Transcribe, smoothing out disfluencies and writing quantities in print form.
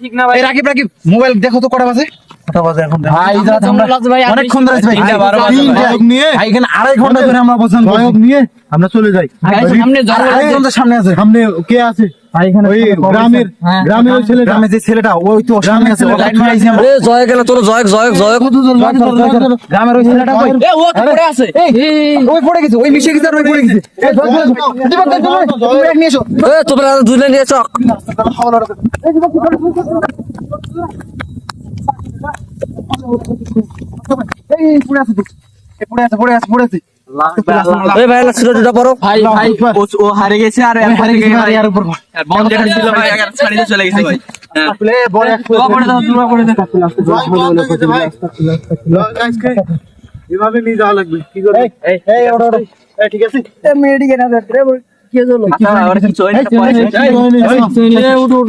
ঠিক না ভাই। এই রাকিব রাকিব মোবাইল দেখো তো কটা বাজে? ভাই রাত আমরা অনেকক্ষণ ধরে ভাই নিয়ে ভাই এখানে 2.5 ঘন্টা ধরে আমরা অবস্থান করছি। নিয়ে আমরা চলে যাই। সামনে সামনে আছে সামনে কে আছে? ভাই এখানে ওই গ্রামের ওই ছেলেটা, গ্রামে যে ছেলেটা ওই তো সামনে আছে লাইট মারাইছি আমরা। জয় গেল তোর জয় গ্রামের ওই ছেলেটা কই? এ ও তো পড়ে আছে। ওই পড়ে গেছে, ওই মিশে গেছে আর ওই পড়ে গেছে। এই তুমি এক নিয়ে এসো। তোমরা দুইটা নিয়ে চক এই পড়ে আছে তো। এই পড়ে আছে। ভাই ছোটটা পড়ো ভাই ও হারে গেছে আর হারে গেছে ভাই আর উপর। বল দেখা ছিল ভাই আগে ছাড়িয়ে চলে গেছে ভাই। প্লে বল এক পড়ে দাও তুমি পড়ে দাও। এভাবে নিয়ে যাওয়া লাগবে। কি করে? এই ওড়ো ঠিক আছে। মেডিকেল না রে কি হলো? আচ্ছা ওরা কিছু হয়নি। এই উঠো।